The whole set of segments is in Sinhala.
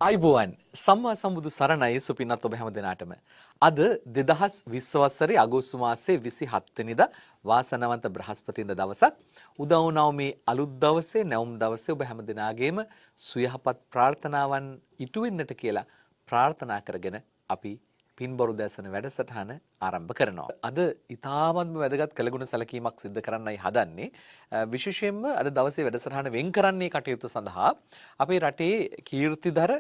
අයිබෝවන් සම්මා සම්බුදු සරණයි සුපින්නත් ඔබ හැම දිනාටම අද 2020 වසරේ අගෝස්තු මාසයේ 27 වෙනිදා වාසනාවන්ත බ්‍රහස්පතින්දා දවසක් උදා වුණා මේ අලුත් දවසේ නැවුම් දවසේ ඔබ හැම දිනාගේම සුවයහපත් ප්‍රාර්ථනාවන් ඉටු වෙන්නට කියලා ප්‍රාර්ථනා කරගෙන අපි පින්බරු දැසන වැඩසටහන ආරම්භ කරනවා. අද ඉතාමත්ම වැදගත් කළගුණ සැලකීමක් සිදු කරන්නයි හදන්නේ. විශේෂයෙන්ම අද දවසේ වැඩසටහන වෙන් කරන්නේ කටයුතු සඳහා අපේ රටේ කීර්තිදර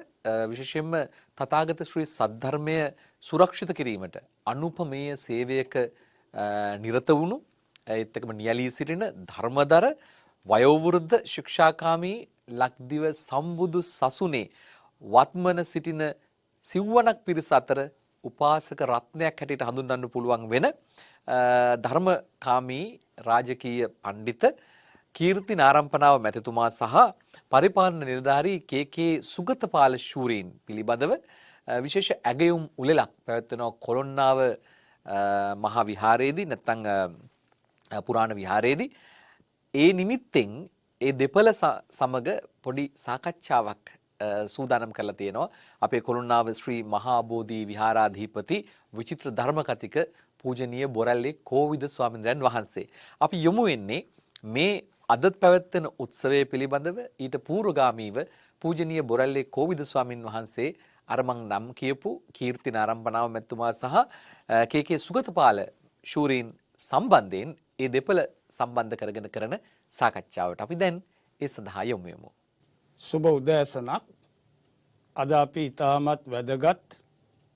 විශේෂයෙන්ම තථාගත ශ්‍රී සද්ධර්මය සුරක්ෂිත කිරීමට අනුපමේය සේවයක නිරත වුණු ඒත් එක්කම නියැලී සිටින ධර්මදර වයෝවෘද්ධ ශික්ෂාකාමී ලක්දිව සම්බුදු සසුනේ වත්මන සිටින සිව්වනක් පිරිස අතර උපාසක රත්නයක් හැටියට හඳුන්වන්න පුළුවන් වෙන ධර්මකාමී රාජකීය පඬිත කීර්ති නාරම්පනාව මැතිතුමා සහ පරිපාලන නිලධාරී කේ.කේ. සුගතපාල ශූරීන් පිළිබඳව විශේෂ ඇගයුම් උළෙලක් පැවැත්වෙනවා කොළොන්නාව මහා විහාරයේදී නැත්නම් පුරාණ විහාරයේදී. ඒ නිමිත්තෙන් ඒ දෙපළ සමග පොඩි සාකච්ඡාවක් සූදානම් කරලා තියෙනවා අපේ කොළුණාව ශ්‍රී මහා බෝධි විහාරාධිපති විචිත්‍ර ධර්ම කතික පූජනීය බොරැල්ලේ කෝවිද ස්වාමීන් වහන්සේ. අපි යොමු වෙන්නේ මේ අදත් පැවැත්වෙන උත්සවය පිළිබඳව ඊට පූර්වගාමීව පූජනීය බොරැල්ලේ කෝවිද ස්වාමීන් වහන්සේ අර මං නම් කියපු කීර්ති නාරම්පනාව මැතිතුමා සහ කේ.කේ. සුගතපාල ශූරීන් සම්බන්ධයෙන් ඒ දෙපළ සම්බන්ධ කරගෙන කරන සාකච්ඡාවට අපි දැන් ඒ සඳහා යොමු වෙමු. සුබ උදෑසනක්. අද අපි ඉතාමත් වැදගත්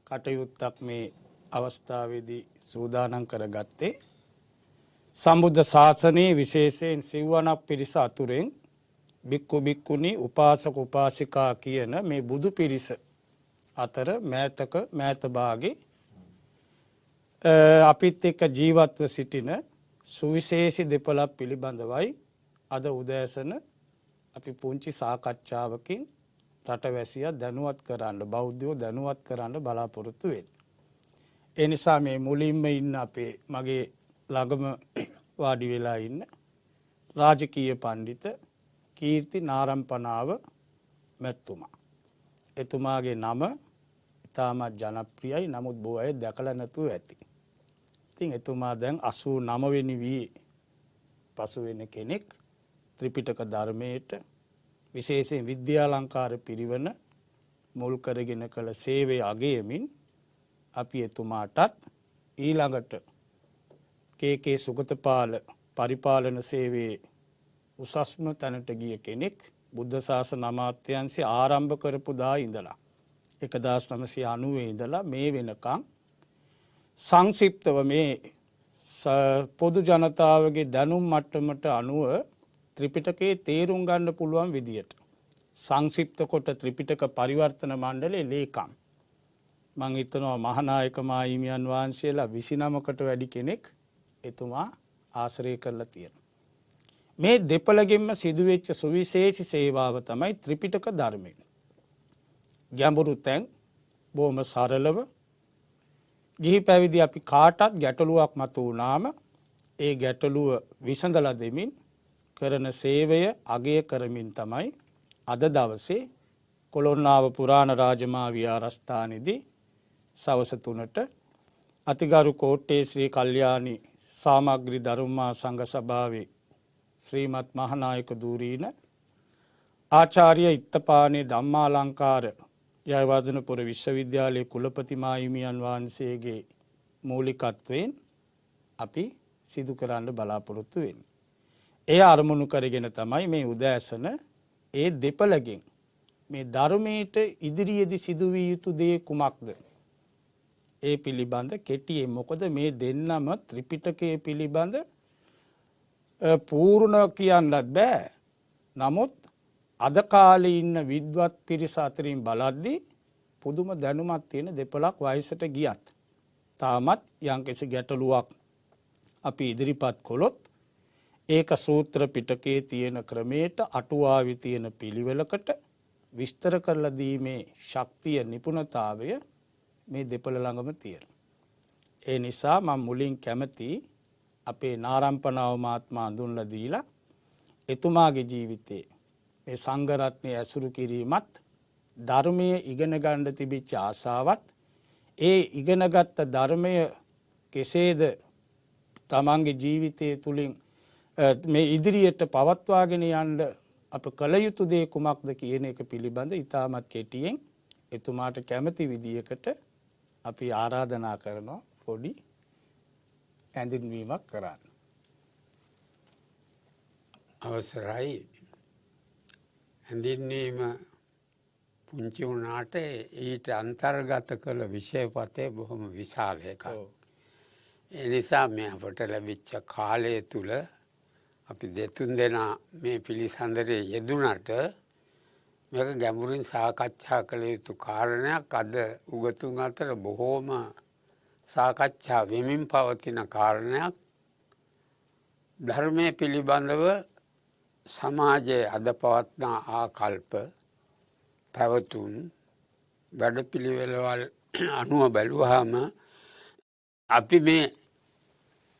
කටයුත්තක් මේ අවස්ථාවේදී සූදානම් කරගත්තේ සම්බුද්ධ ශාසනයේ විශේෂයෙන් සිව්වනක් පිරිස අතුරෙන් බික්කු බික්කුණී උපාසක උපාසිකා කියන මේ බුදු පිරිස අතර මෑත භාගේ අපිත් එක්ක ජීවත්ව සිටින සුවිශේෂී දෙපළක් පිළිබඳවයි අද උදෑසන අපි පුංචි සාකච්ඡාවකින් රටවැසියා දැනුවත් කරන්න බෞද්ධයෝ දැනුවත් කරන්න බලාපොරොත්තු වෙන්නේ. ඒ නිසා මේ මුලින්ම ඉන්න අපේ මගේ ළඟම වාඩි වෙලා ඉන්න රාජකීය පඬිත කීර්ති නාරම්පනාව මැතිතුමා. එතුමාගේ නම ඉතාමත් ජනප්‍රියයි. නමුත් බොහෝ අය දැකලා නැතුව ඇති. ඉතින් එතුමා දැන් 89 වෙනි වී පසු වෙන කෙනෙක්. ත්‍රිපිටක ධර්මයට විශේෂයෙන් විද්‍යාලංකාර පිරිවන මුල් කරගෙන කළ සේවය අගයමින් අපි එතුමාටත් ඊළඟට කේ.කේ. සුගතපාල පරිපාලන සේවයේ උසස්ම තැනට ගිය කෙනෙක්. බුද්ධ ශාසන අමාත්‍යාංශය ආරම්භ කරපු දා ඉඳලා 1990 ඉඳලා මේ වෙනකම් සංක්ෂිප්තව මේ පොදු ජනතාවගේ දැනුම් මට්ටමට අනුව ත්‍රිපිටකයේ තේරුම් ගන්න පුළුවන් විදියට සංක්ෂිප්ත කොට ත්‍රිපිටක පරිවර්තන මණ්ඩලයේ ලේකම්. මං හිතනවා මහානායක මාහිමියන් වහන්සේලා 29කට වැඩි කෙනෙක් එතුමා ආශ්‍රය කරලා තියෙනවා. මේ දෙපළගෙන්ම සිදුවෙච්ච සුවිශේෂී සේවාව තමයි ත්‍රිපිටක ධර්මය. ගැඹුරු තැන් බොහොම සරලව ගිහි පැවිදි අපි කාටත් ගැටලුවක් මතු වුණාම ඒ ගැටලුව විසඳලා දෙමින් කරන සේවය අගය කරමින් තමයි අද දවසේ කොළොන්නාව පුරාණ රාජමහා විහාරස්ථානයේදී සවස 3ට අතිගරු කෝට්ටේ ශ්‍රී කල්යාණී සාමග්‍රි ධර්මා සංඝ සභාවේ ශ්‍රීමත් මහානායක ධූරීන ආචාර්ය ඉත්තපානේ ධම්මාලංකාර ජයවර්ධනපුර විශ්වවිද්‍යාලයේ කුලපති මාහිමියන් වහන්සේගේ මූලිකත්වයෙන් අපි සිදු කරන්න බලාපොරොත්තු වෙන්නේ. ඒ අරමුණු කරගෙන තමයි මේ උදෑසන ඒ දෙපළගෙන් මේ ධර්මයට ඉදිරියේදී සිදුවිය යුතු දේ කුමක්ද? ඒ පිළිබඳ කෙටියෙන් මොකද මේ දෙන්නම ත්‍රිපිටකයේ පිළිබඳ පූර්ණ කියන්නත් බෑ. නමුත් අද කාලේ ඉන්න විද්වත් පිරිස අතරින් බලද්දී පුදුම දැනුමක් තියෙන දෙපළක් වයසට ගියත් තාමත් යම්කිසි ගැටලුවක් අපි ඉදිරිපත් කළොත් ඒක සූත්‍ර පිටකයේ තියෙන ක්‍රමයට අටුවාවේ තියෙන පිළිවෙලකට විස්තර කරලා දීමේ ශක්තිය නිපුණතාවය මේ දෙපළ ළඟම තියෙනවා. ඒ නිසා මම මුලින් කැමති අපේ නාරම්පනාව මහත්මයා හඳුන්ලා දීලා එතුමාගේ ජීවිතේ මේ සංඝ රත්නය ඇසුරු කිරීමත් ධර්මය ඉගෙන ගන්න තිබිච්ච ආසාවත් ඒ ඉගෙනගත්ත ධර්මය කෙසේද තමන්ගේ ජීවිතය තුළින් මේ ඉදිරියට පවත්වාගෙන යන්න අප කළ යුතු දේ කුමක්ද කියන එක පිළිබඳ ඉතාමත් කෙටියෙන් එතුමාට කැමති විදියකට අපි ආරාධනා කරනවා පොඩි ඇඳින්වීමක් කරන්න. අවසරයි. හැඳින්වීම පුංචි වුණාට ඊට අන්තර්ගත කළ විෂයපතේ බොහොම විශාල එකක්. ඒ නිසා මේ අපට ලැබිච්ච කාලය තුල අපි දෙතුන් දෙනා මේ පිළිසඳරේ යෙදුනට මේක ගැඹුරින් සාකච්ඡා කළ යුතු කාරණයක්. අද උගතුන් අතර බොහෝම සාකච්ඡා වෙමින් පවතින කාරණයක්. ධර්මයේ පිළිබඳව සමාජයේ අද පවත්නා ආකල්ප පැවතුම් වැඩපිළිවෙළවල් අනුව බැලුවාම අපි මේ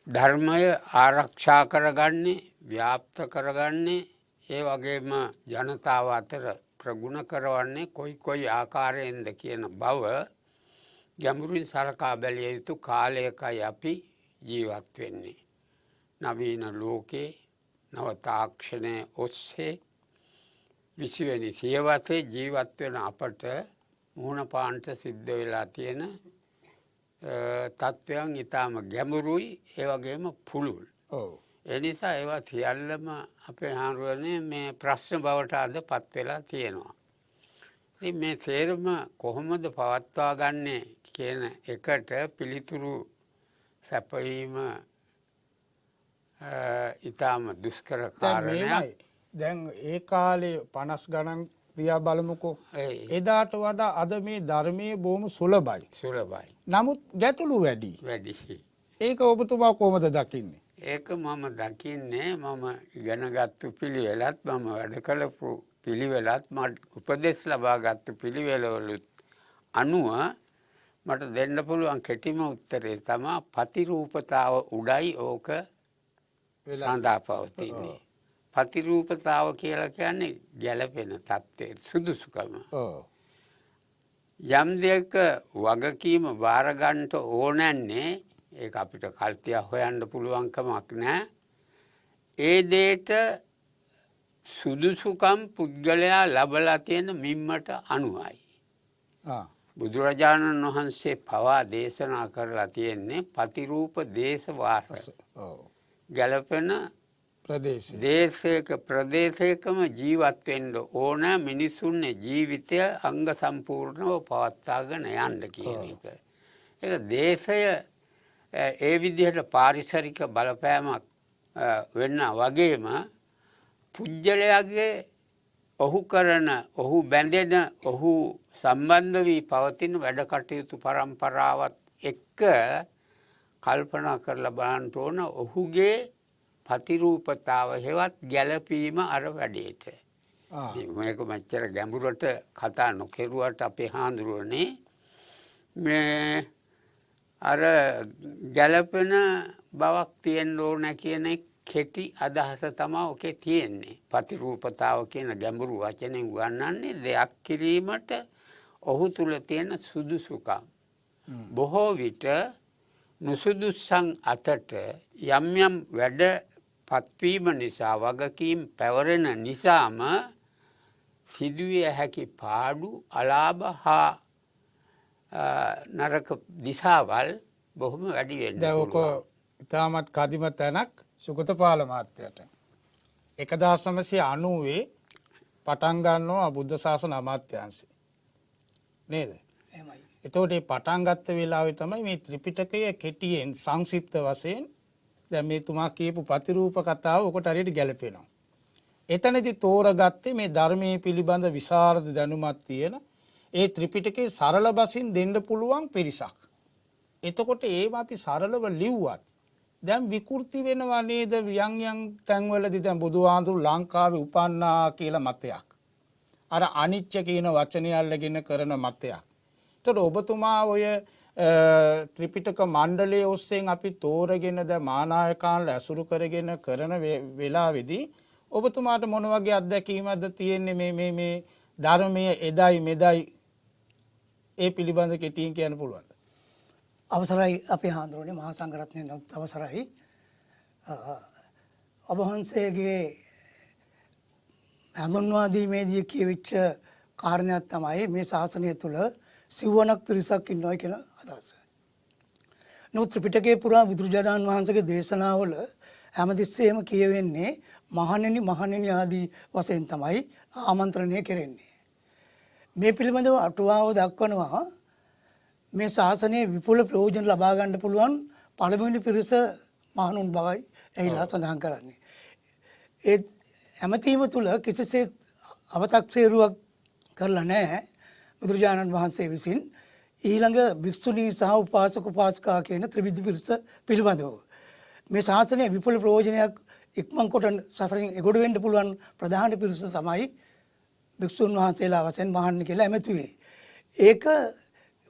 ධර්මය ආරක්ෂා කරගන්නේ ව්‍යාප්ත කරගන්නේ ඒ වගේම ජනතාව අතර ප්‍රගුණ කරවන්නේ කොයි ආකාරයෙන්ද කියන බව ගැඹුරින් සලකා බැලිය යුතු කාලයකයි අපි ජීවත් වෙන්නේ. නවීන ලෝකේ නව තාක්ෂණය ඔස්සේ 20 වෙනි සියවසේ ජීවත් වෙන අපට මුහුණ පාන්නට සිද්ධ වෙලා තියෙන තත්ත්වයන් ඊටම ගැඹුරුයි ඒ වගේම පුළුල්. ඒ නිසා ඒවා සියල්ලම අපේ හාමුදුරනේ මේ ප්‍රශ්න බවට අදපත් වෙලා තියෙනවා. ඉතින් මේ සේරම කොහොමද පවත්වා ගන්නේ කියන එකට පිළිතුරු සැපයීම ඊටම දුෂ්කර කාරණයක්. දැන් ඒ කාලේ 50 ගණන් දිහා බලමුකෝ. එදාට වඩා අද මේ ධර්මයේ බොහොම සුලභයි. නමුත් ගැටලු වැඩි. ඒක ඔබතුමා කොහොමද දකින්නේ? ඒක මම දකින්නේ මම ඉගෙනගත්තු පිළිවෙලත් මම වැඩ කළපු පිළිවෙලත් මට උපදෙස් ලබාගත්තු පිළිවෙලවලුත් අනුව මට දෙන්න පුළුවන් කෙටිම උත්තරේ තමයි ප්‍රතිරූපතාව උඩයි ඕක රඳා පවතින්නේ. ප්‍රතිරූපතාව කියලා කියන්නේ ගැළපෙන තත්ත්වයේ සුදුසුකම. යම් දෙයක වගකීම බාර ගන්නට ඕනන්නේ ඒක අපිට කල්තිය හොයන්න පුළුවන් කමක් නැහැ. ඒ දෙයට සුදුසුකම් පුද්ගලයා ලබලා තියෙන මිම්මට අනුවයි. බුදුරජාණන් වහන්සේ පවා දේශනා කරලා තියෙන්නේ ප්‍රතිරූප දේශ වාස. ගැළපෙන ප්‍රදේශයකම ජීවත් වෙන්න ඕන මිනිසුන්ගේ ජීවිතය අංග සම්පූර්ණව පවත්වාගෙන යන්න කියන එක. ඒක දේශය ඒ විදිහට පාරිසරික බලපෑමක් වෙන්න වගේම පුජ්‍යලයාගේ ඔහු කරන ඔහු බැඳෙන ඔහු සම්බන්ධ වී පවතින වැඩ කටයුතු පරම්පරාවත් එක්ක කල්පනා කරලා බලන්න ඕන ඔහුගේ ප්‍රතිරූපතාව හෙවත් ගැළපීම අර වැඩේට. මේක මෙච්චර ගැඹුරට කතා නොකරුවට අපේ හාමුදුරුවනේ මේ අර ගැළපෙන බවක් තියෙන්න ඕන කියන කෙටි අදහස තමයි ඔකේ තියෙන්නේ. ප්‍රතිරූපතාව කියන ගැඹුරු වචනෙන් උගන්වන්නේ දෙයක් කිරීමට ඔහු තුල තියෙන සුදුසුකම්. බොහෝ විට නුසුදුසුන් අතට යම් යම් වැඩ පත්වීම නිසා වගකීම් පැවරෙන නිසාම සිදුවිය හැකි පාඩු අලාභ හා නරක දිශාවල් බොහොම වැඩි වෙන්න පුළුවන්. ඉතාමත් කදිම තැනක් සුගතපාල මහත්තයට 1990 පටන් ගන්නවා බුද්ධ ශාසන අමාත්‍යාංශය නේද? එතකොට මේ පටන් ගත්ත වෙලාවේ තමයි මේ ත්‍රිපිටකය කෙටියෙන් සංක්ෂිප්ත වශයෙන් දැන් මේ තුමා කියපු ප්‍රතිරූප කතාව ඔකට හරියට ගැලපෙනවා. එතනදී තෝරගත්තේ මේ ධර්මයේ පිළිබඳ විශාරද දැනුමක් තියෙන ඒ ත්‍රිපිටකේ සරල බසින් දෙන්න පුළුවන් පිරිසක්. එතකොට ඒව අපි සරලව ලිව්වත් දැන් විකෘති වෙනවා නේද? යම් තැන්වලදී දැන් බුදුහාඳුරු ලංකාවේ උපන්නා කියලා මතයක්. අර අනිච්ච කියන වචනය අල්ලගෙන කරන මතයක්. එතකොට ඔබතුමා ඔය ත්‍රිපිටක මණ්ඩලයේ ඔස්සෙන් අපි තෝරගෙන ද මානායකාන්ල ඇසුරු කරගෙන කරන වෙලාවේදී ඔබතුමාට මොන වගේ අත්දැකීමක්ද තියෙන්නේ මේ ධර්මය එදයි මෙදයි ඒ පිළිබඳ කෙටියෙන් කියන්න පුළුවන්. අවසරයි අපේ හාමුදුරනේ මහා සංඝරත්නයේ අවසරයි. ඔබ වහන්සේගේ හඳුන්වා දීමේදී කියවිච්ච කාරණයක් තමයි මේ ශාසනය තුල සිව්වණක් පිරිසක් ඉන්නවා කියන අදහස. නමුත් ත්‍රිපිටකයේ පුරා බුදුරජාණන් වහන්සේගේ දේශනාවල හැමතිස්සෙම කියවෙන්නේ මහණෙනි ආදී වශයෙන් තමයි ආමන්ත්‍රණය කෙරෙන්නේ. මේ පිළිබඳව අටුවාව දක්වනවා මේ ශාසනයේ විපුල ප්‍රයෝජන ලබා ගන්න පුළුවන් පළමුවෙනි පිරිස මහණුන් බවයි එහිලා සඳහන් කරන්නේ. ඒ හැමතීම තුල කිසිසේත් අව탁සේරුවක් කරලා නැහැ බුදුරජාණන් වහන්සේ විසින් ඊළඟ භික්ෂුණී සහ උපාසක උපාසිකා කියන ත්‍රිවිධ පිරිස පිළිබඳව. මේ ශාසනයේ විපුල ප්‍රයෝජනයක් ඉක්මන් කොට සසරින් එගොඩ වෙන්න පුළුවන් ප්‍රධාන පිරිස තමයි භික්ෂුන් වහන්සේලා වශයෙන් මහන්නේ කියලා ඇමතුවේ. ඒක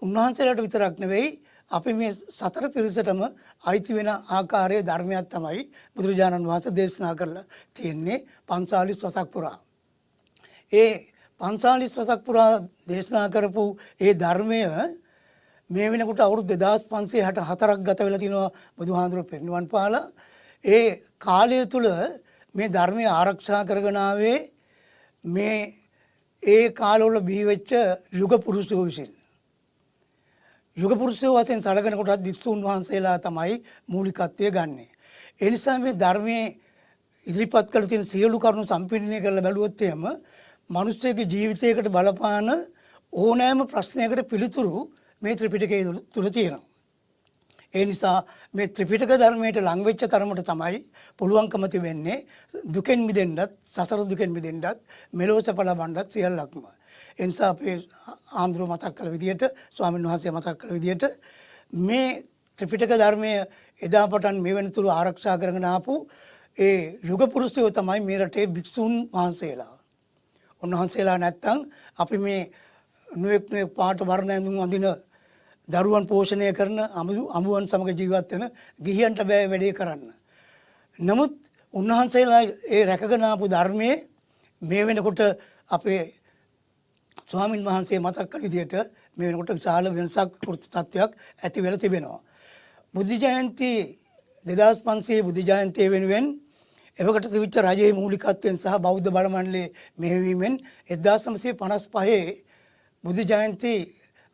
උන්වහන්සේලාට විතරක් නෙවෙයි අපි මේ සතර පිරිසටම අයිති වෙන ආකාරයේ ධර්මයක් තමයි බුදුරජාණන් වහන්සේ දේශනා කරලා තියෙන්නේ 45 වසක් පුරා. ඒ 45 වසක් පුරා දේශනා කරපු ඒ ධර්මය මේ වෙනකොට අවුරුදු 2564ක් ගත වෙලා තිනවා බුදුහාඳුර පෙරණිවන් පාලා. ඒ කාලය තුල මේ ධර්මය ආරක්ෂා කරගෙන ආවේ මේ ඒ කාලවල බිහි වෙච්ච යුග පුරුෂයෝ විසින්. යුග පුරුෂයෝ වශයෙන් සැලකෙන කොටත් භික්ෂුන් වහන්සේලා තමයි මූලිකත්වය ගන්නෙ. ඒ නිසා මේ ධර්මයේ ඉදිරිපත් කළ තියෙන සියලු කරුණු සම්පූර්ණණය කරලා බැලුවොත් එහෙම මිනිස්සෙගේ ජීවිතයකට බලපාන ඕනෑම ප්‍රශ්නයකට පිළිතුරු මේ ත්‍රිපිටකයේ තුල තියෙනවා. ඒ නිසා මේ ත්‍රිපිටක ධර්මයට ලං වෙච්ච තරමට තමයි පුළුවන්කම තිබෙන්නේ දුකෙන් මිදෙන්නත් සසර දුකෙන් මිදෙන්නත් මෙලොව සැප ලබන්නත් සියල්ලක්ම. ඒ නිසා අපේ ආම්ද්‍රෝ මතක් කළ විදිහට ස්වාමීන් වහන්සේ මතක් කළ විදිහට මේ ත්‍රිපිටක ධර්මය එදා පටන් මේ වෙනතුරු ආරක්ෂා කරගෙන ආපු ඒ යුග පුරුෂයෝ තමයි මේ රටේ භික්ෂුන් වහන්සේලා. උන්වහන්සේලා නැත්තම් අපි මේ නුවෙක් පාට වර්ණ ඇඳුම් අඳින දරුවන් පෝෂණය කරන අමුවන් සමග ජීවත් වෙන ගිහියන්ට බෑ වැඩේ කරන්න. නමුත් උන්වහන්සේලා ඒ රැකගෙන ආපු ධර්මයේ මේ වෙනකොට අපේ ස්වාමින් වහන්සේ මතක් කළ විදිහට මේ වෙනකොට විශාල වෙනසක් තත්ත්වයක් ඇති වෙලා තිබෙනවා. බුද්ධ ජයන්ති 2500 බුද්ධ ජයන්තිය වෙනුවෙන් එවකට තිබිච්ච රජයේ මූලිකත්වයෙන් සහ බෞද්ධ බල මණ්ඩලයේ මෙහෙයවීමෙන් 1955 බුද්ධ ජයන්ති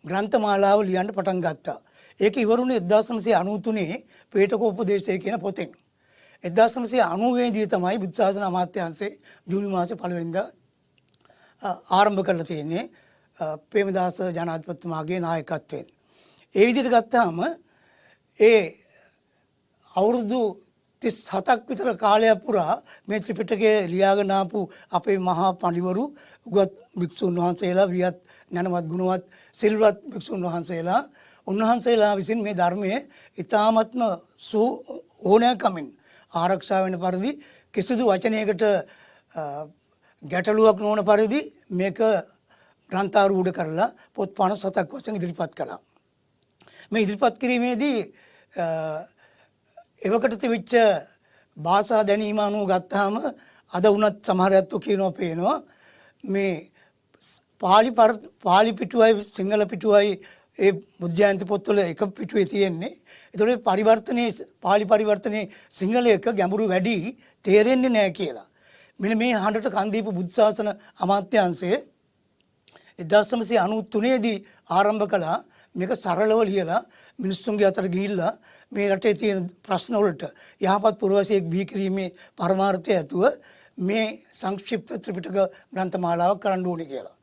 ග්‍රන්ථ මාලාව ලියන්න පටන් ගත්තා. ඒක ඉවරුනේ 1993 පේටකෝපදේශය කියන පොතෙන්. 1990 දී තමයි බුද්ධ ශාසන අමාත්‍යාංශයේ ජූනි මාසේ 1 වෙනිදා ආරම්භ කරලා තියෙන්නේ ප්‍රේමදාස ජනාධිපතිතුමාගේ නායකත්වයෙන්. ඒ විදිහට ගත්තාම ඒ අවුරුදු 37ක් විතර කාලයක් පුරා මේ ත්‍රිපිටකය ලියාගෙන ආපු අපේ මහා පඬිවරු උගත් භික්ෂුන් වහන්සේලා වියත් නැනවත් ගුණවත් සිල්වත් භික්ෂුන් වහන්සේලා උන්වහන්සේලා විසින් මේ ධර්මයේ ඊ타ත්ම ඕනෑකමින් ආරක්ෂා වෙන පරිදි කිසිදු වචනයකට ගැටලුවක් නොවන පරිදි මේක ග්‍රන්ථාරූඪ කරලා පොත් 57ක් වශයෙන් ඉදිරිපත් කළා. මේ ඉදිරිපත් කිරීමේදී එවකට තිබිච්ච භාෂා දැනීම අනුව ගත්තාම අද වුණත් සමහර අයත් කියනවා පේනවා මේ පාලි පිටුවයි සිංහල පිටුවයි ඒ බුද්ධ ජයන්ති පොත්වල එක පිටුවේ තියෙන්නේ. ඒතකොට පරිවර්තනයේ පාලි පරිවර්තනයේ සිංහල එක ගැඹුරු වැඩි තේරෙන්නේ නැහැ කියලා. මෙන්න මේ හඬට කන් දීපු බුද්ධ ශාසන අමාත්‍යාංශය 1993 දී ආරම්භ කළා මේක සරලව ලියලා මිනිස්සුන්ගේ අතර ගිහිල්ලා මේ රටේ තියෙන ප්‍රශ්න වලට යහපත් පුරවැසියෙක් බිහි කිරීමේ පරමාර්ථය ඇතුව මේ සංක්ෂිප්ත ත්‍රිපිටක ග්‍රන්ථ මාලාවක් කරන්න ඕනේ කියලා.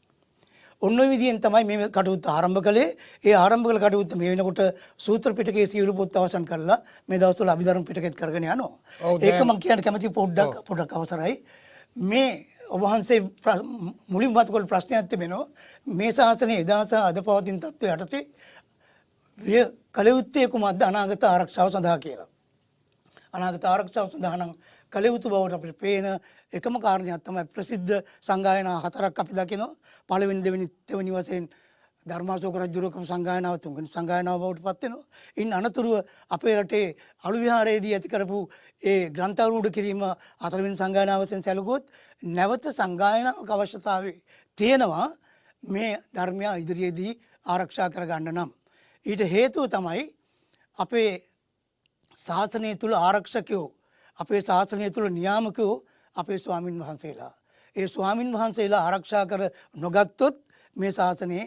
ඔන්න ඔය විදිහෙන් තමයි මේ කටයුත්ත ආරම්භ කළේ. ඒ ආරම්භ කළ කටයුත්ත මේ වෙනකොට සූත්‍ර පිටකයේ සියලු පොත් අවසන් කරලා මේ දවස්වල අභිධර්ම පිටකෙත් කරගෙන යනවා. ඒක මම කියන්න කැමති පොඩ්ඩක් අවසරයි. මේ ඔබ වහන්සේ මුලින්ම මතකවල ප්‍රශ්නයක් තිබෙනවා. මේ ශාසනයේ එදා සහ අද පවතින තත්ත්වය යටතේ කළ යුත්තේ කුමක්ද අනාගත ආරක්ෂාව සඳහා කියලා. අනාගත ආරක්ෂාව සඳහා නම් කළ යුතු බවට අපිට පේන එකම කාරණයක් තමයි ප්‍රසිද්ධ සංගායනා 4ක් අපි දකිනවා. පළවෙනි දෙවෙනි වශයෙන් ධර්මාශෝක රජුරකම සංගායනාව තුන්වෙනි සංගායනාව බවට පත් වෙනවා. ඉන් අනතුරුව අපේ රටේ අලු විහාරයේදී ඇති කරපු ඒ ග්‍රන්ථාරූඪ කිරීම හතරවෙනි සංගායනාව වශයෙන් සැලකුවොත් නැවත සංගායනාවක අවශ්‍යතාවය තියෙනවා මේ ධර්මය ඉදිරියේදී ආරක්ෂා කරගන්න නම්. ඊට හේතුව තමයි අපේ ශාසනය තුල ආරක්ෂකයෝ, අපේ ශාසනය තුල නියාමකයෝ අපේ ස්වාමින් වහන්සේලා. ඒ ස්වාමින් වහන්සේලා ආරක්ෂා කර නොගත්තොත් මේ ශාසනයේ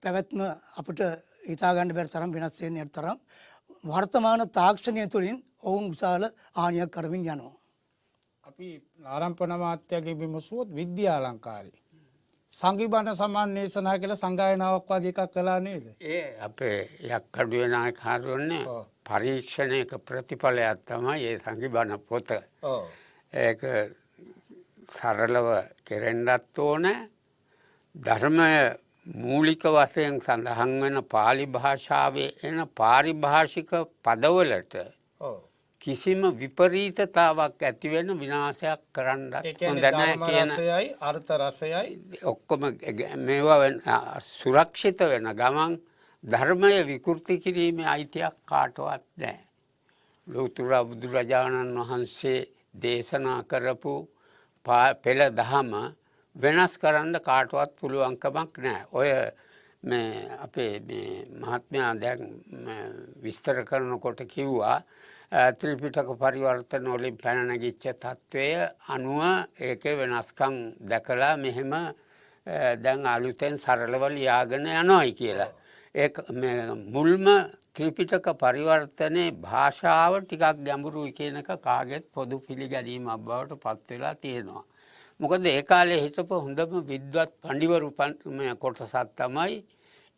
පැවැත්ම අපට හිතා ගන්න බැරි තරම් වෙනස් වෙන්නේ තරම් වර්තමාන තාක්ෂණය තුළින් ඔවුන් විශාල හානියක් කරමින් යනවා. අපි ආරම්භන මාත්‍යගේ විමසුවොත් විද්‍යාලංකාරී සංගීබණ සමාන් දේශනා කියලා සංගායනාවක් වගේ එකක් කළා නේද? ඒ අපේ යක්කඩුවේ නායකහරුවන්නේ පරීක්ෂණයක ප්‍රතිඵලයක් තමයි ඒ සංගීබණ පොත. ඒක සරලව කෙරෙන්නත් ඕන. ධර්මය මූලික වශයෙන් සඳහන් වෙන පාලි භාෂාවේ එන පාරිභාෂික පදවලට කිසිම විපරීතතාවක් ඇති වෙන විනාශයක් කරන්නත් හොඳ නැහැ කියන රසයයි අර්ථ රසයයි ඔක්කොම මේවා සුරක්ෂිත වෙන ගමන් ධර්මය විකෘති කිරීමේ අයිතියක් කාටවත් නැහැ. ලෝතර බුදුරජාණන් වහන්සේ දේශනා කරපු පෙළ දහම වෙනස් කරන්න කාටවත් පුළුවන්කමක් නැහැ. ඔය මේ අපේ මේ මහත්මයා දැන් විස්තර කරනකොට කිව්වා ත්‍රිපිටක පරිවර්තන වලින් පැන නැගිච්ච තත්වය අනුව ඒකේ වෙනස්කම් දැකලා මෙහෙම දැන් අලුතෙන් සරලව ලියාගෙන යනවායි කියලා. ඒක මුල්ම ත්‍රිපිටක පරිවර්තනයේ භාෂාව ටිකක් ගැඹුරුයි කියන එක කාගෙත් පොදු පිළිගැනීමක් බවට පත් වෙලා තියෙනවා. මොකද ඒ කාලේ හිටපු හොඳම විද්වත් පඬිවරු කොටසක් තමයි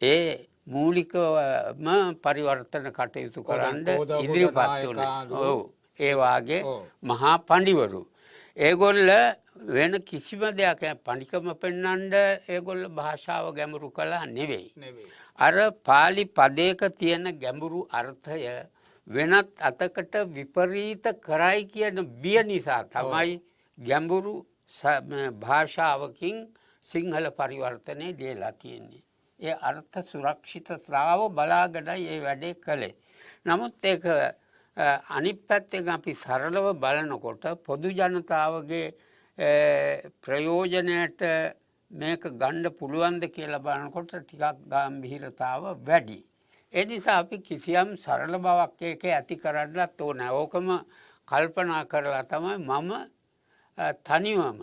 ඒ මූලිකවම පරිවර්තන කටයුතු කරන්න ඉදිරිපත් වුණේ. ඔව්. ඒ වාගේ මහා පඬිවරු. ඒගොල්ල වෙන කිසිම දෙයක් පඬිකම පෙන්වන්න ඒගොල්ල භාෂාව ගැඹුරු කළා නෙවෙයි. අර පාලි පදයක තියෙන ගැඹුරු අර්ථය වෙනත් අතකට විපරීත කරයි කියන බිය නිසා තමයි ගැඹුරු භාෂාවකින් සිංහල පරිවර්තනය දීලා තියෙන්නේ. ඒ අර්ථ සුරක්ෂිතතාව බලාගෙනයි ඒ වැඩේ කළේ. නමුත් ඒක අනිත් පැත්තෙන් අපි සරලව බලනකොට පොදු ජනතාවගේ ප්‍රයෝජනයට මේක ගන්න පුළුවන්ද කියලා බලනකොට ටිකක් ගැඹීරතාව වැඩි. ඒ නිසා අපි කිසියම් සරල බවක් ඒකේ ඇති කරන්නත් ඕනේ. ඕකම කල්පනා කරලා තමයි මම තනිවම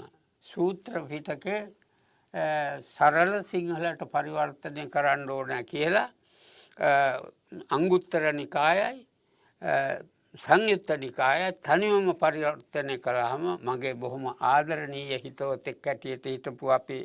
සූත්‍ර පිටකේ සරල සිංහලට පරිවර්තනය කරන්න ඕන කියලා අංගුත්තර නිකායයි සංයුත්ත නිකායයි තනිවම පරිවර්තනය කළාම මගේ බොහොම ආදරණීය හිතවතෙක් හැටියට හිටපු අපි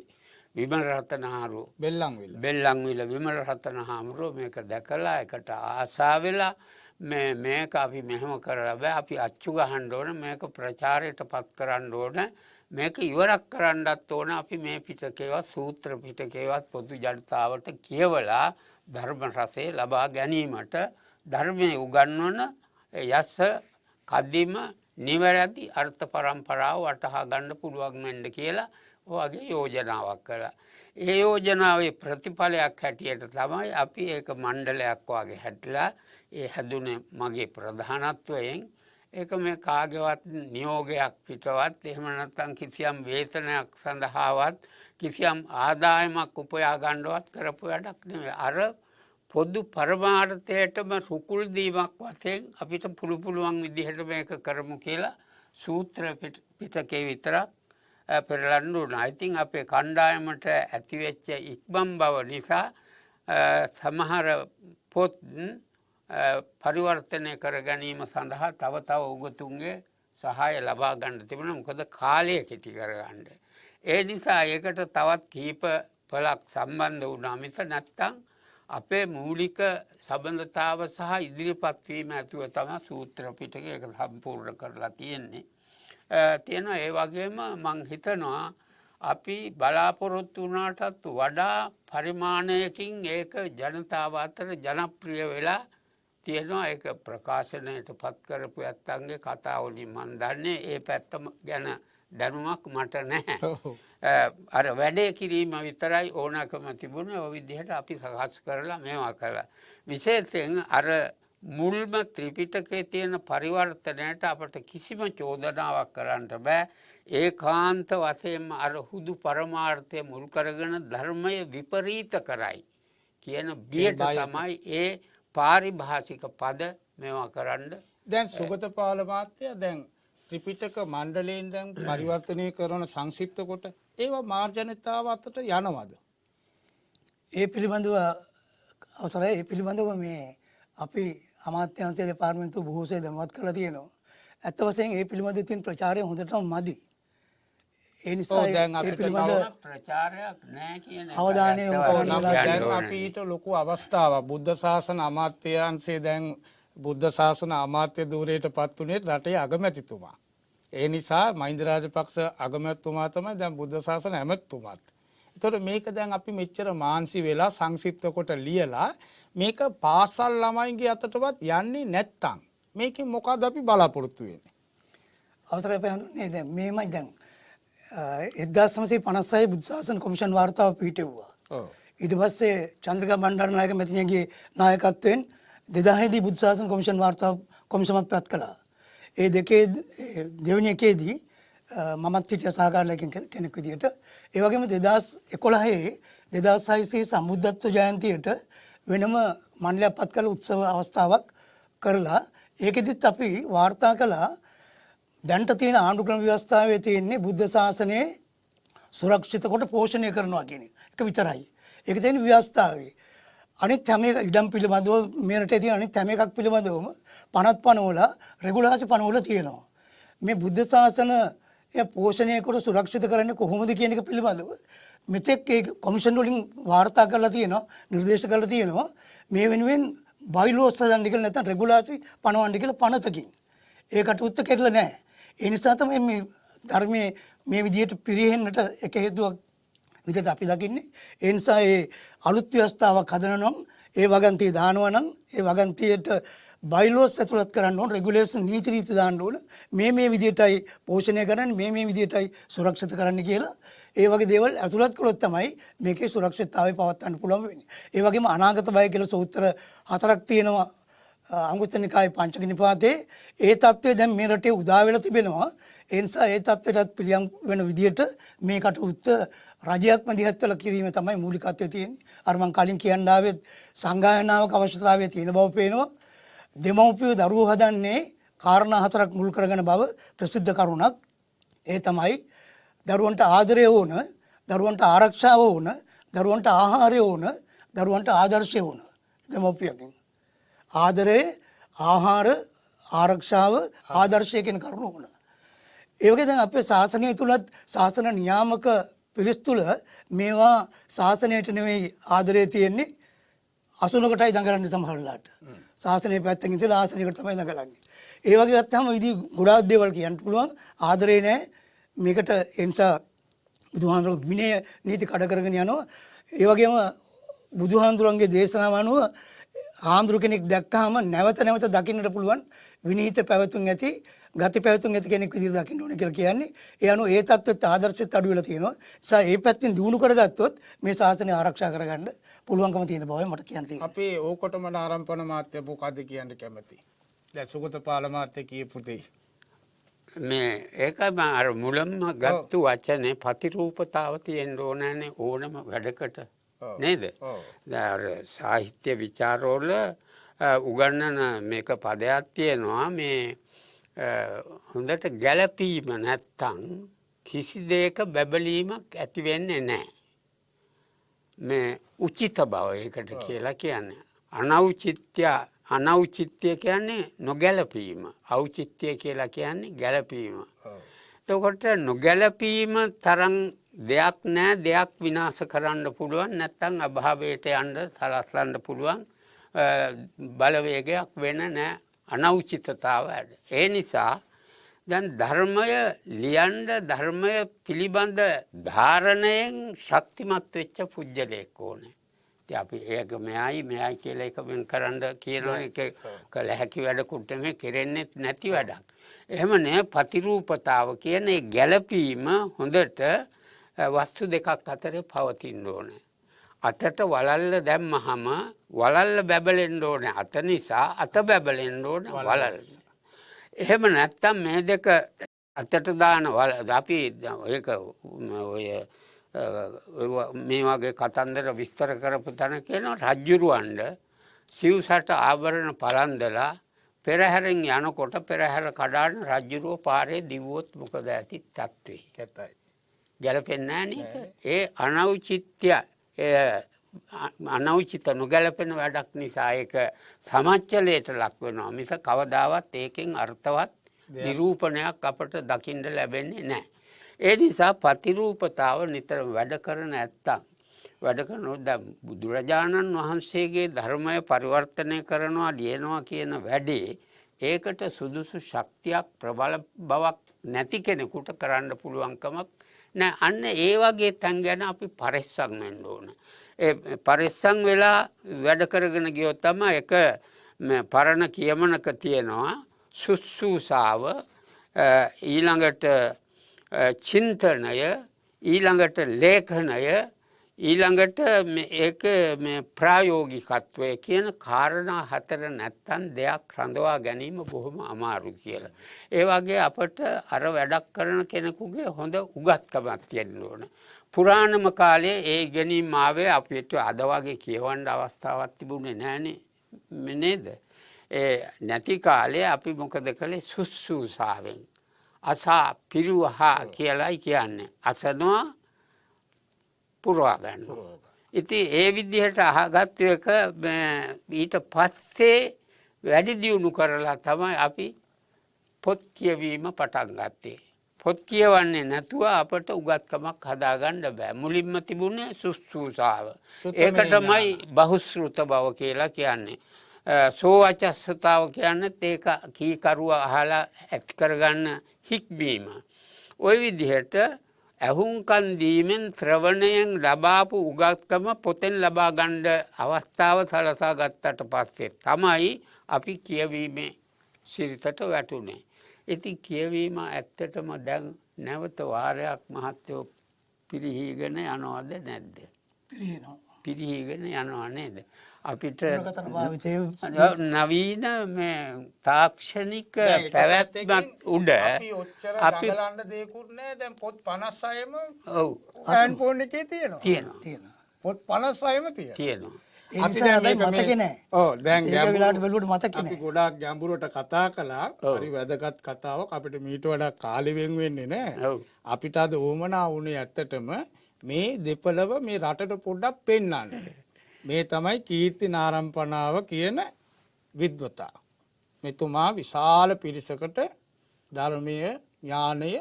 විමල රතනහාරු බෙල්ලන්විල විමල රතනහාමුදුරුවෝ මේක දැකලා එකට ආසා වෙලා මේක අපි මෙහෙම කරලා බෑ, අපි අච්චු ගහන්න ඕන, මේක ප්‍රචාරයට පත් කරන්න ඕන, මේක ඉවරක් කරන්නත් ඕන. අපි මේ පිටකේවත් සූත්‍ර පිටකේවත් පොදු ජනතාවට කියවලා ධර්ම රසය ලබා ගැනීමට ධර්මයේ උගන්වන යස කදිම නිවැරදි අර්ථ පරම්පරාව වටහා ගන්න පුළුවන් වෙන්න කියලා ඔයගේ යෝජනාවක් කළා. ඒ යෝජනාවේ ප්‍රතිඵලයක් හැටියට තමයි අපි ඒක මණ්ඩලයක් වගේ හැදලා ඒ හැදුනේ මගේ ප්‍රධානත්වයෙන්. ඒක මේ කාගේවත් නියෝගයක් පිටවත් එහෙම නැත්නම් කිසියම් වේතනයක් සඳහාවත් කිසියම් ආදායමක් උපයා ගන්නවත් කරපු වැඩක් නෙවෙයි. අර පොදු පරමාර්ථයටම රුකුල් දීමක් වශයෙන් අපිට පුළුවන් විදිහට මේක කරමු කියලා සූත්‍ර පිටකේ විතරක් පෙරලන්න උනා. ඉතින් අපේ කණ්ඩායමට ඇතිවෙච්ච ඉක්මන් බව නිසා සමහර පොත් පරිවර්තනය කර ගැනීම සඳහා තව උගතුන්ගේ සහාය ලබා ගන්න තිබුණා. මොකද කාලය කෙටි කරගන්න. ඒ නිසා ඒකට තවත් කීප පළක් සම්බන්ධ වුණා මිස නැත්තම් අපේ මූලික සම්බන්ධතාව සහ ඉදිරිපත් වීම ඇතුව තමයි සූත්‍ර පිටකය ඒක සම්පූර්ණ කරලා තියෙන්නේ. තියෙනවා ඒ වගේම මං හිතනවා අපි බලාපොරොත්තු වුණාටත් වඩා පරිමාණයකින් ඒක ජනතාව අතර ජනප්‍රිය වෙලා තියෙනවා. ඒක ප්‍රකාශනයට පත් කරපු ඇත්තන්ගේ කතා වලින් මන් දන්නේ. ඒ පැත්තම ගැන දැනුමක් මට නැහැ. ඔව්. අර වැඩේ කිරීම විතරයි ඕනකම තිබුණේ. ඔය විදිහට අපි සකස් කරලා මේවා කළා. විශේෂයෙන් අර මුල්ම ත්‍රිපිටකයේ තියෙන පරිවර්තනයට අපට කිසිම චෝදනාවක් කරන්න බෑ. ඒකාන්ත වශයෙන්ම අර හුදු පරමාර්ථය මුල් කරගෙන ධර්මය විපරීත කරයි කියන බියට තමයි ඒ පාරිභාෂික පද මේවා කරන්න. දැන් සුගතපාල මහත්තයා දැන් ත්‍රිපිටක මණ්ඩලයෙන් දැන් පරිවර්තනය කරන සංක්ෂිප්ත කොට ඒවා මාර්ජනතාව අතට යනවද? ඒ පිළිබඳව අවසරයි ඒ පිළිබඳව මේ අපි අමාත්‍යාංශය දෙපාර්තමේන්තුව බොහෝසේ දැනුවත් කරලා තියෙනවා. ඇත්ත වශයෙන් ඒ පිළිබඳව තියෙන ප්‍රචාරය හොඳටම මදි. ඒ නිසා ඔව්, දැන් ඒ අපිට පිළිබඳ ප්‍රචාරයක් නැහැ කියන එක අවධානය යොමු ඇත්ත කරන්න වශයෙන්ම දැන් කියන්න ඕනේ. අපිට ලොකු අවස්ථාවක් බුද්ධ ශාසන අමාත්‍යාංශයේ දැන් බුද්ධ ශාසන අමාත්‍ය ධූරයට පත් වුණේ රටේ අගමැතිතුමා. ඒ නිසා මහින්ද රාජපක්ෂ අගමැතිතුමා තමයි දැන් බුද්ධ ශාසන ඇමතිතුමාත්. ඒතකොට මේක දැන් අපි මෙච්චර මාන්සි වෙලා සංක්ෂිප්ත කොට ලියලා මේක පාසල් ළමයින්ගේ අතටවත් යන්නේ නැත්තම් මේකෙන් මොකද අපි බලාපොරොත්තු වෙන්නේ? අවසරයි පැහැඳුනේ දැන් මේමයි දැන් 1956 බුද්ධ ශාසන කොමිෂන් වාර්තාව පිටෙව්වා. ඔව්. ඊට පස්සේ චන්ද්‍රිකා බණ්ඩාරනායක මැතිණියගේ නායකත්වයෙන් 2000 දී බුද්ධ ශාසන කොමිෂන් වාර්තාව කොමිෂමක් පත් කළා. ඒ දෙකේ දෙවෙනි එකේදී මමත් හිටිය සහකාරලයකින් කෙනෙක් විදිහට. ඒ වගේම 2011 2600 සම්බුද්ධත්ව ජයන්තියට වෙනම මණ්ඩලයක් පත් කළ උත්සව අවස්ථාවක් කරලා ඒකෙදිත් අපි වාර්තා කළා දැන්ට තියෙන ආණ්ඩු ක්‍රම ව්‍යවස්ථාවේ තියෙන්නේ බුද්ධ ශාසනයේ සුරක්ෂිත කොට පෝෂණය කරනවා කියන එක විතරයි. ඒක තියෙන ව්‍යවස්ථාවේ. අනිත් හැම එක ඉඩම් පිළිබඳව මේ රටේ තියෙන අනිත් හැම එකක් පිළිබඳවම පනත් පනවල රෙගුලාසි පනවල තියෙනවා. මේ බුද්ධ ශාසන පෝෂණය කොට සුරක්ෂිත කරන්නේ කොහොමද කියන එක පිළිබඳව මෙතෙක් ඒ කොමිෂන් වලින් වාර්තා කරලා තියෙනවා, නිර්දේශ කරලා තියෙනවා. මේ වෙනුවෙන් බයිලෝස් හදන්න කියලා නැත්නම් රෙගුලාසි පනවන්න කියලා පනතකින්. ඒකට උත්තර කෙරෙලා නැහැ. ඒ නිසා තමයි මේ ධර්මයේ මේ විදිහට පිරිහෙන්නට එක හේතුවක් විදිහට අපි දකින්නේ. ඒ නිසා ඒ අලුත් ව්‍යවස්ථාවක් හදනවා නම් ඒ වගන්තිය දානවා නම් ඒ වගන්තියට බයිලෝස් ඇතුළත් කරන්න ඕන, රෙගුලේෂන් නීති රීති දාන්න ඕන. මේ විදිහටයි පෝෂණය කරන්නේ, මේ විදිහටයි සුරක්ෂිත කරන්න කියලා. ඒ වගේ දේවල් ඇතුළත් කළොත් තමයි මේකේ සුරක්ෂිතතාවය පවත්වන්න පුළුවන් වෙන්නේ. ඒ වගේම අනාගත බය කියලා සූත්‍ර 4ක් තියෙනවා අංගුත්තර නිකායේ පංචක නිපාතේ. ඒ தત્ත්වය දැන් මේ රටේ උදා වෙලා තිබෙනවා. ඒ නිසා ඒ தત્ත්වයටත් පිළියම් වෙන විදිහට මේකට උත්තර රජයක්ම දිහත් වෙලා කිරීම තමයි මූලිකත්වයේ තියෙන්නේ. අර මම කලින් කියන්න ආවේ සංගායනාවක අවශ්‍යතාවය තියෙන බව පේනවා. දෙමව්පියෝ දරුවෝ හදන්නේ කාරණා 4ක් මුල් කරගෙන බව ප්‍රසිද්ධ කරුණක්. ඒ තමයි දරුවන්ට ආදරය ඕන, දරුවන්ට ආරක්ෂාව ඕන, දරුවන්ට ආහාරය ඕන, දරුවන්ට ආදර්ශය ඕන. දෙමව්පියකින් ආදරය, ආහාර, ආරක්ෂාව, ආදර්ශය කියන කරුණු ඕන. ඒ වගේ දැන් අපේ ශාසනය තුලත් ශාසන නියාමක පිළිස් තුල මේවා ශාසනයට නෙවෙයි ආදරය තියෙන්නේ, අසුනකටයි දඟලන්නේ සමහරලාට. ශාසනයේ පැත්තකින් ඉඳලා ආසනයකට තමයි දඟලන්නේ. ඒ වගේ ගත්තාම විදි ගොඩාක් දේවල් කියන්න පුළුවන්. ආදරේ නැහැ. මේකට ඒ නිසා බුදුහාමුදුරුවෝ විනය නීති කඩ කරගෙන යනවා. ඒ වගේම බුදුහාමුදුරන්ගේ දේශනාව අනුව ආන්දරු කෙනෙක් දැක්කහම නැවත නැවත දකින්නට පුළුවන් විනීත පැවතුම් ඇති, ගති පැවතුම් ඇති කෙනෙක් විදිහට දකින්න ඕනේ කියලා කියන්නේ. ඒ අනුව ඒ தත්ත්වෙත් ආදර්ශෙත් අඩු වෙලා තියෙනවා. නිසා ඒ පැත්තෙන් දිනු කරගත්තොත් මේ ශාසනය ආරක්ෂා කරගන්න පුළුවන්කම තියෙන බවයි මට කියන්න තියෙන්නේ. අපේ ඕකොටම ආරම්භන මාත්‍ය මොකද්ද කියන්න කැමති? දැන් සුගතපාල මාත්‍ය කියපු දෙයි. මේ ඒකම අර මුලින්ම ගත්තු වචනේ ප්‍රතිරූපතාව තියෙන්න ඕනනේ ඕනම වැඩකට නේද? දැන් සාහිත්‍ය විචාරවල උගන්වන මේක පදයක් තියෙනවා මේ හොඳට ගැළපීම නැත්තම් කිසි දෙයක බබලීමක් ඇති වෙන්නේ නැහැ. මේ උචිත බව ඒකට කියලා කියන්නේ. අනෞචිත්‍ය කියන්නේ නොගැලපීම. ඖචිත්‍ය කියලා කියන්නේ ගැලපීම. එතකොට නොගැලපීම තරම් දෙයක් නැහැ. දෙයක් විනාශ කරන්න පුළුවන් නැත්නම් අභාවයට යන්න සලස්ලන්න පුළුවන් බලවේගයක් වෙන නැහැ. අනෞචිතතාව වැඩ. ඒ නිසා දැන් ධර්මය ලියන්න ධර්මය පිළිබඳ ධාරණයෙන් ශක්තිමත් වෙච්ච පුජ්‍යලයක් ඕනේ. ඉතින් අපි ඒක මෙයයි කියලා එක වෙන් කරන්න කියනවා ඒක කළ හැකි වැඩකුත් මේ කෙරෙන්නේ නැති වැඩක්. එහෙම නෑ ප්‍රතිරූපතාව කියන ඒ ගැළපීම හොඳට වස්තු දෙකක් අතරේ පවතින්න ඕනේ. අතට වලල්ල දැම්මහම වලල්ල බැබලෙන්න ඕනේ අත නිසා අත බැබලෙන්න ඕනේ වලල්ල. එහෙම නැත්තම් මේ දෙක අතට දාන අපි ඒක ඔය මේ වගේ කතන්දර විස්තර කරපු තැන කියනවා රජ්ජුරුවන්ට සිව්සට ආභරණ පලන්දලා පෙරහැරෙන් යනකොට පෙරහැර කඩාන රජ්ජුරුව පාරේ දිව්වොත් මොකද ඇති තත්ත්වේ. කැතයි. ගැලපෙන්නේ නැහැ නේද? ඒ අනෞචිත්‍ය අනෞචිත නොගැලපෙන වැඩක් නිසා ඒක සමච්චලයට ලක් වෙනවා. මිස කවදාවත් ඒකෙන් අර්ථවත් නිරූපණයක් අපට දකින්න ලැබෙන්නේ නැහැ. ඒ නිසා ප්‍රතිරූපතාව නිතර වැඩ කරන ඇත්තම් වැඩ කරනොත් දැන් බුදුරජාණන් වහන්සේගේ ධර්මය පරිවර්තනය කරනවා ලියනවා කියන වැඩේ ඒකට සුදුසු ශක්තියක් ප්‍රබල බවක් නැති කෙනෙකුට කරන්න පුළුවන්කමක් නෑ. අන්න ඒ වගේ තැන් ගැන අපි පරිස්සම් වෙන්න ඕන. ඒ පරිස්සම් වෙලා වැඩ කරගෙන ගියොත් තමයි එක පරණ කියමනක තියෙනවා සුස්සූසාව ඊළඟට චින්තනය ඊළඟට ලේඛනය ඊළඟට ඒක මේ ප්‍රායෝගිකත්වය කියන කාරණා හතර නැත්තම් දෙයක් රඳවා ගැනීම බොහොම අමාරු කියලා. ඒ වගේ අපට අර වැඩක් කරන කෙනෙකුගේ හොඳ උගත්කමක් තියෙන්න ඕන. පුරාණම කාලේ ඒ ඉගෙනීම් ආවේ අපිට අද වගේ කියවන්න අවස්ථාවක් තිබුණේ නැහනේ නේද? ඒ නැති කාලේ අපි මොකද කළේ සුස්සූසාවෙන් අසා පිරුවහා කියලායි කියන්නේ. අසනවා පුරවා ගන්නවා. ඉතින් ඒ විදිහට අහගත්තු එක ඊට පස්සේ වැඩි දියුණු කරලා තමයි අපි පොත් කියවීම පටන් ගත්තේ. පොත් කියවන්නේ නැතුව අපට උගත්කමක් හදාගන්න බෑ. මුලින්ම තිබුණේ සුස්සූසාව. ඒකටමයි බහුශ්‍රූත බව කියලා කියන්නේ. සෝවචස්සතාව කියන්නේත් ඒක කීකරුව අහලා ඇත් කරගන්න හික්බීම. ওই විදිහට ඇහුම්කන් දීමෙන් ශ්‍රවණයෙන් ලබාපු උගත්කම පොතෙන් ලබා ගන්න අවස්ථාව සලසා ගත්තට පස්සේ තමයි අපි කියවීමේ සිරිතට වැටුනේ. ඉතින් කියවීම ඇත්තටම දැන් නැවත වාරයක් මහත්වෝ පිරිහීගෙන යනවද නැද්ද? පිරිහීගෙන යනවා නේද? අපිට නවීන මේ තාක්ෂණික පැවැත්මත් උඩ අපි ගලන්න දෙයක්වත් නැහැ. දැන් පොත් 56ම ඔව් ෆෝන් එකේ තියෙනවා. පොත් 56ම තියෙනවා. අපි දැන් මේක මතකේ නැහැ. ඔව් දැන් ඒක වෙලාවට බැලුවට මතකේ නැහැ. අපි ගොඩාක් ගැඹුරට කතා කළා. හරි වැදගත් කතාවක්. අපිට මීට වඩා කාලෙ වෙන් වෙන්නේ නැහැ. අපිට අද උවමනා වුණේ ඇත්තටම මේ දෙපළව මේ රටට පොඩ්ඩක් පෙන්වන්න. මේ තමයි කීර්ති නාරම්පනාව කියන විද්වතා. මෙතුමා විශාල පිරිසකට ධර්මීය ඥානය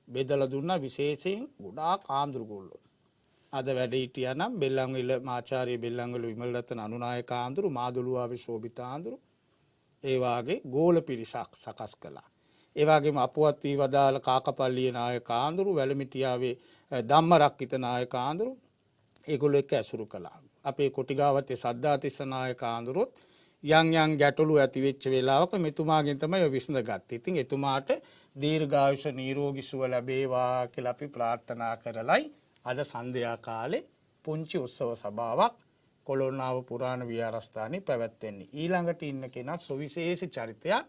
බෙදලා දුන්නා විශේෂයෙන් ගොඩාක් ආන්දරගොල්ලෝ. අද වැඩ හිටියා නම් බෙල්ලන්විල මාචාර්ය බෙල්ලන්විල විමලරත්න අනුනායක ආන්දරු මාදුළුවාවේ ශෝභිත ආන්දරු ඒ වාගේ ගෝල පිරිසක් සකස් කළා. ඒ වගේම අපවත් වී වදාළ කාකපල්ලියේ නායක ආන්දරු වැලමිටියාවේ ධම්මරක්කිත නායක ආන්දරු ඒගොල්ලෝ එක්ක ඇසුරු කළා. අපේ කොටිගාවතේ සද්ධාතිස්ස නායක ආන්දරුත් යම් ගැටලු ඇති වෙච්ච වෙලාවක මෙතුමාගෙන් තමයි විසඳගත්තේ. ඉතින් එතුමාට දීර්ඝායුෂ නිරෝගී සුව ලැබේවා කියලා අපි ප්‍රාර්ථනා කරලයි අද සන්ධ්‍යා කාලේ පුංචි උත්සව සභාවක් කොළොන්නාව පුරාණ විහාරස්ථානයේ පැවැත්වෙන්නේ. ඊළඟට ඉන්න කෙනා සුවිශේෂී චරිතයක්.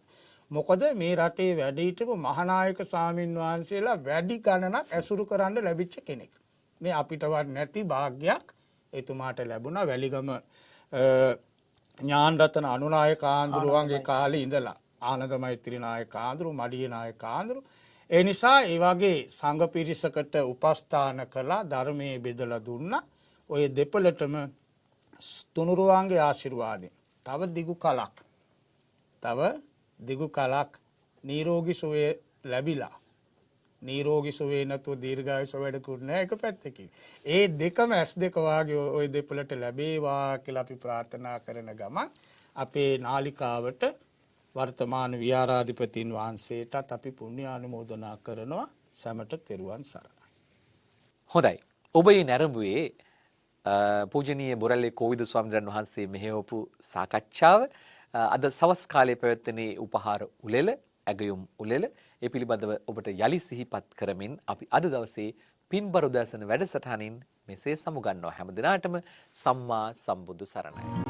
මොකද මේ රටේ වැඩ හිටපු මහානායක ස්වාමින් වහන්සේලා වැඩි ගණනක් ඇසුරු කරන්න ලැබිච්ච කෙනෙක්. මේ අපිටවත් නැති වාග්යක් එතුමාට ලැබුණා. වැලිගම ඥානරතන අනුනායක ආන්දරුවන්ගේ කාලේ ඉඳලා ආනන්ද මෛත්‍රී නායක ආන්දරු, මඩිය නායක ආන්දරු. ඒ නිසා ඒ වගේ සංඝ පිරිසකට උපස්ථාන කළා, ධර්මයේ බෙදලා දුන්නා. ඔය දෙපළටම තුනුරුවන්ගේ ආශිර්වාදයෙන් තව දිගු කලක් නිරෝගී සුවය ලැබිලා. නිරෝගී සුවේ නැතුව දීර්ඝායුෂ වැඩකුත් නැහැ එක පැත්තකින්. ඒ දෙකම S2 වාගේ ওই දෙපළට ලැබේවා කියලා අපි ප්‍රාර්ථනා කරන ගමන් අපේ නාලිකාවට වර්තමාන විහාරාධිපතින් වහන්සේටත් අපි පුණ්‍යානුමෝදනා කරනවා. සැමට තෙරුවන් සරණයි. හොඳයි. ඔබ මේ නැරඹුවේ පූජනීය බොරැල්ලේ කෝවිද ස්වාමීන් වහන්සේ මෙහෙවපු සාකච්ඡාව අද සවස් කාලයේ පැවැත්වෙන උපහාර උලෙල ඇගයුම් උලෙල ඒ පිළිබඳව ඔබට යලි සිහිපත් කරමින් අපි අද දවසේ පින්බර උදෑසන වැඩසටහනින් මෙසේ සමුගන්නවා. හැම දිනාටම සම්මා සම්බුදු සරණයි.